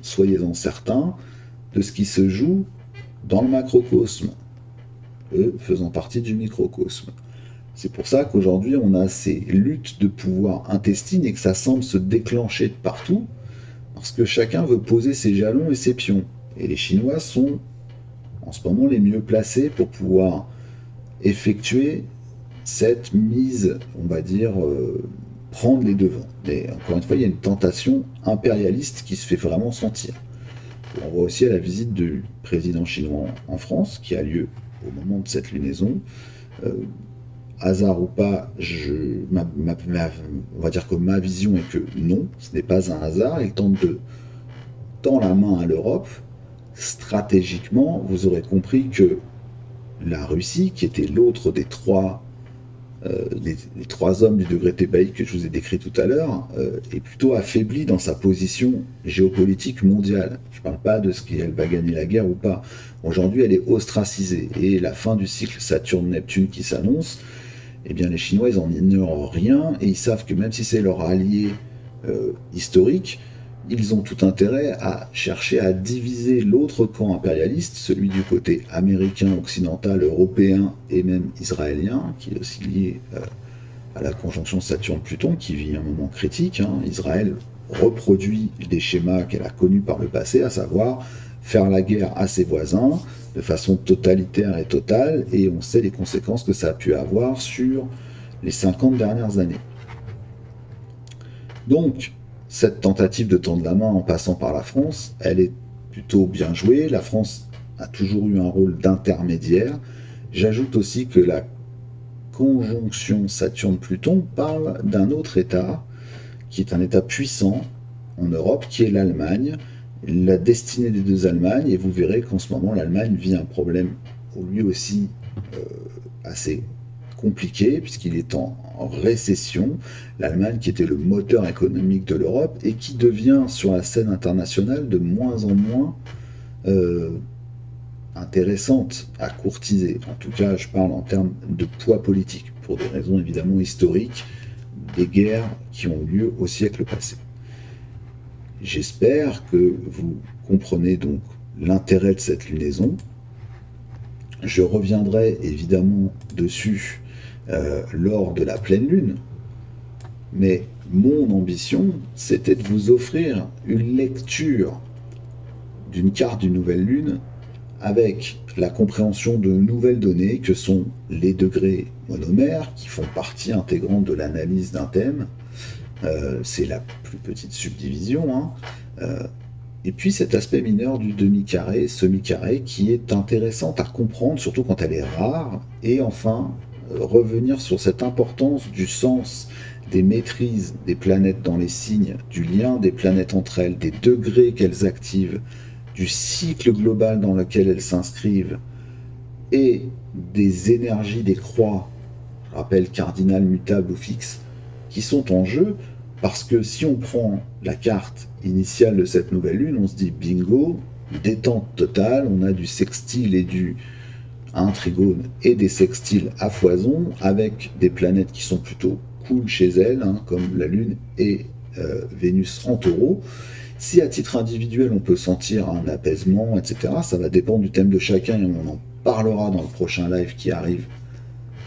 Speaker 1: soyez-en certains, de ce qui se joue dans le macrocosme, eux faisant partie du microcosme. C'est pour ça qu'aujourd'hui, on a ces luttes de pouvoir intestines et que ça semble se déclencher de partout, parce que chacun veut poser ses jalons et ses pions. Et les Chinois sont en ce moment les mieux placés pour pouvoir effectuer cette mise, on va dire, prendre les devants. Mais encore une fois, il y a une tentation impérialiste qui se fait vraiment sentir. On voit aussi à la visite du président chinois en France, qui a lieu au moment de cette lunaison. Hasard ou pas, on va dire que ma vision est que non, ce n'est pas un hasard. Il tente de tendre la main à l'Europe. Stratégiquement, vous aurez compris que la Russie, qui était l'autre des les trois hommes du degré thébaïque que je vous ai décrit tout à l'heure, est plutôt affaiblie dans sa position géopolitique mondiale. Je ne parle pas de ce qu'elle va gagner la guerre ou pas. Aujourd'hui, elle est ostracisée. Et la fin du cycle Saturne-Neptune qui s'annonce, eh bien, les Chinois, ils en ignorent rien, et ils savent que même si c'est leur allié historique, ils ont tout intérêt à chercher à diviser l'autre camp impérialiste, celui du côté américain, occidental, européen et même israélien, qui est aussi lié à la conjonction Saturne-Pluton, qui vit un moment critique. Israël reproduit des schémas qu'elle a connus par le passé, à savoir faire la guerre à ses voisins de façon totalitaire et totale, et on sait les conséquences que ça a pu avoir sur les 50 dernières années. Donc, cette tentative de tendre la main en passant par la France, elle est plutôt bien jouée. La France a toujours eu un rôle d'intermédiaire. J'ajoute aussi que la conjonction Saturne-Pluton parle d'un autre État, qui est un État puissant en Europe, qui est l'Allemagne, la destinée des deux Allemagnes, et vous verrez qu'en ce moment, l'Allemagne vit un problème lui aussi assez compliqué, puisqu'il est en récession. L'Allemagne, qui était le moteur économique de l'Europe, et qui devient sur la scène internationale de moins en moins intéressante à courtiser. En tout cas, je parle en termes de poids politique, pour des raisons évidemment historiques, des guerres qui ont eu lieu au siècle passé. J'espère que vous comprenez donc l'intérêt de cette lunaison. Je reviendrai évidemment dessus lors de la pleine lune, mais mon ambition, c'était de vous offrir une lecture d'une carte d'une nouvelle lune avec la compréhension de nouvelles données que sont les degrés monomères, qui font partie intégrante de l'analyse d'un thème. C'est la plus petite subdivision, et puis cet aspect mineur du demi-carré, semi-carré, qui est intéressant à comprendre, surtout quand elle est rare, et enfin revenir sur cette importance du sens des maîtrises des planètes dans les signes, du lien des planètes entre elles, des degrés qu'elles activent, du cycle global dans lequel elles s'inscrivent, et des énergies des croix, je rappelle cardinales, mutables ou fixes, qui sont en jeu, parce que si on prend la carte initiale de cette nouvelle lune, on se dit bingo, détente totale, on a du sextile et un trigone et des sextiles à foison, avec des planètes qui sont plutôt cool chez elles, comme la lune et Vénus en taureau. Si à titre individuel on peut sentir un apaisement, etc., ça va dépendre du thème de chacun, et on en parlera dans le prochain live qui arrive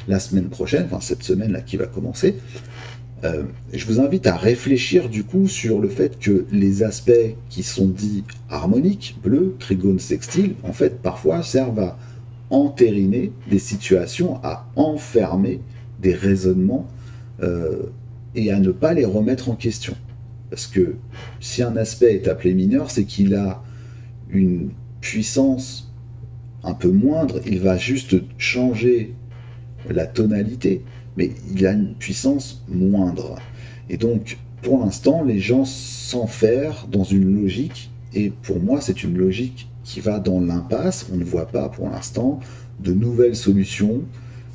Speaker 1: la semaine prochaine, enfin cette semaine là qui va commencer. Je vous invite à réfléchir du coup sur le fait que les aspects qui sont dits harmoniques, bleu, trigone, sextile, en fait parfois servent à entériner des situations, à enfermer des raisonnements et à ne pas les remettre en question. Parce que si un aspect est appelé mineur, c'est qu'il a une puissance un peu moindre, il va juste changer la tonalité, mais il a une puissance moindre. Et donc, pour l'instant, les gens s'enferment dans une logique, et pour moi, c'est une logique qui va dans l'impasse. On ne voit pas, pour l'instant, de nouvelles solutions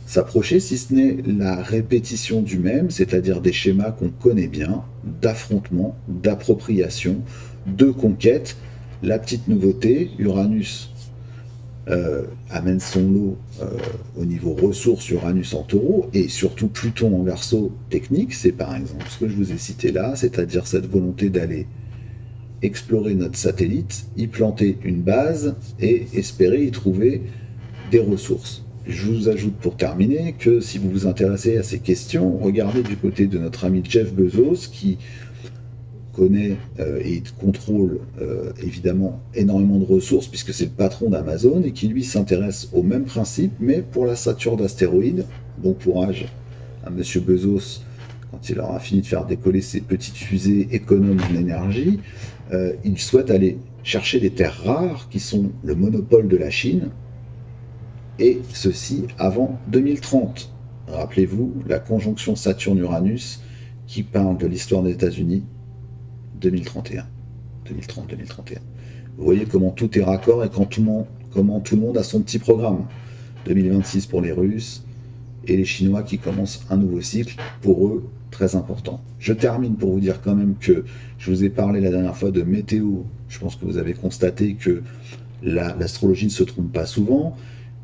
Speaker 1: s'approcher, si ce n'est la répétition du même, c'est-à-dire des schémas qu'on connaît bien, d'affrontement, d'appropriation, de conquête. La petite nouveauté, Uranus amène son lot au niveau ressources, Uranus en taureau, et surtout Pluton en verseau technique, c'est par exemple ce que je vous ai cité là, c'est-à-dire cette volonté d'aller explorer notre satellite, y planter une base et espérer y trouver des ressources. Je vous ajoute pour terminer que si vous vous intéressez à ces questions, regardez du côté de notre ami Jeff Bezos qui connaît et contrôle évidemment énormément de ressources puisque c'est le patron d'Amazon et qui lui s'intéresse au même principe mais pour la ceinture d'astéroïdes. Bon courage à monsieur Bezos quand il aura fini de faire décoller ses petites fusées économes en énergie. Il souhaite aller chercher des terres rares qui sont le monopole de la Chine, et ceci avant 2030. Rappelez-vous la conjonction Saturne-Uranus qui parle de l'histoire des États-Unis 2031. 2030-2031. Vous voyez comment tout est raccord et comment tout le monde a son petit programme. 2026 pour les Russes et les Chinois qui commencent un nouveau cycle, pour eux très important. Je termine pour vous dire quand même que je vous ai parlé la dernière fois de météo. Je pense que vous avez constaté que l'astrologie ne se trompe pas souvent.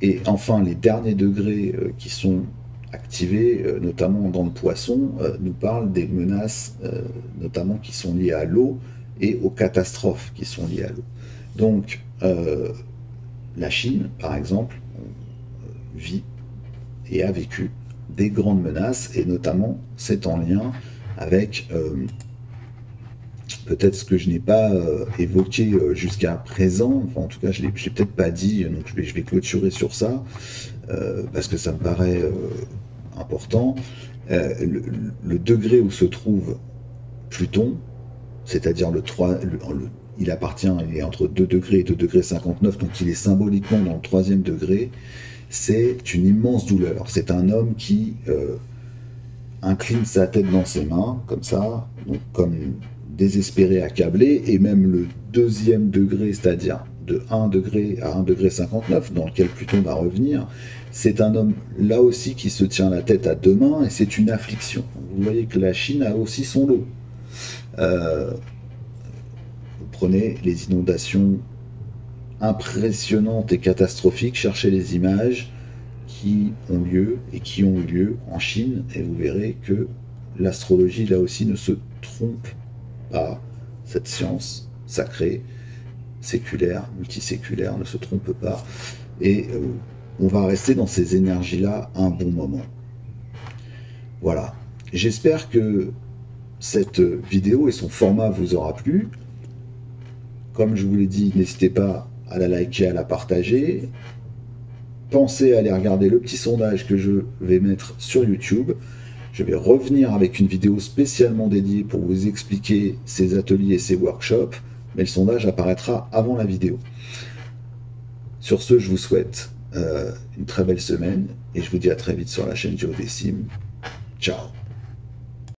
Speaker 1: Et enfin, les derniers degrés qui sont activés, notamment dans le poisson, nous parlent des menaces, notamment qui sont liées à l'eau et aux catastrophes qui sont liées à l'eau. Donc, la Chine, par exemple, vit et a vécu des grandes menaces, et notamment, c'est en lien avec peut-être ce que je n'ai pas évoqué jusqu'à présent, enfin en tout cas je ne l'ai peut-être pas dit, donc je vais clôturer sur ça, parce que ça me paraît important. Le degré où se trouve Pluton, c'est-à-dire il est entre 2 degrés et 2 degrés 59, donc il est symboliquement dans le 3e degré, c'est une immense douleur. C'est un homme qui incline sa tête dans ses mains, comme ça, donc comme désespéré, accablé, et même le 2e degré, c'est-à-dire de 1 degré à 1 degré 59, dans lequel Pluton va revenir, c'est un homme là aussi qui se tient la tête à 2 mains, et c'est une affliction. Vous voyez que la Chine a aussi son lot. Vous prenez les inondations impressionnantes et catastrophiques, cherchez les images qui ont lieu et qui ont eu lieu en Chine, et vous verrez que l'astrologie là aussi ne se trompe pas. Cette science sacrée, séculaire, multiséculaire ne se trompe pas, et on va rester dans ces énergies là un bon moment. Voilà, j'espère que cette vidéo et son format vous aura plu. Comme je vous l'ai dit, n'hésitez pas à la liker, à la partager. Pensez à aller regarder le petit sondage que je vais mettre sur YouTube. Je vais revenir avec une vidéo spécialement dédiée pour vous expliquer ces ateliers et ces workshops, mais le sondage apparaîtra avant la vidéo. Sur ce, je vous souhaite une très belle semaine et je vous dis à très vite sur la chaîne Géodécime. Ciao.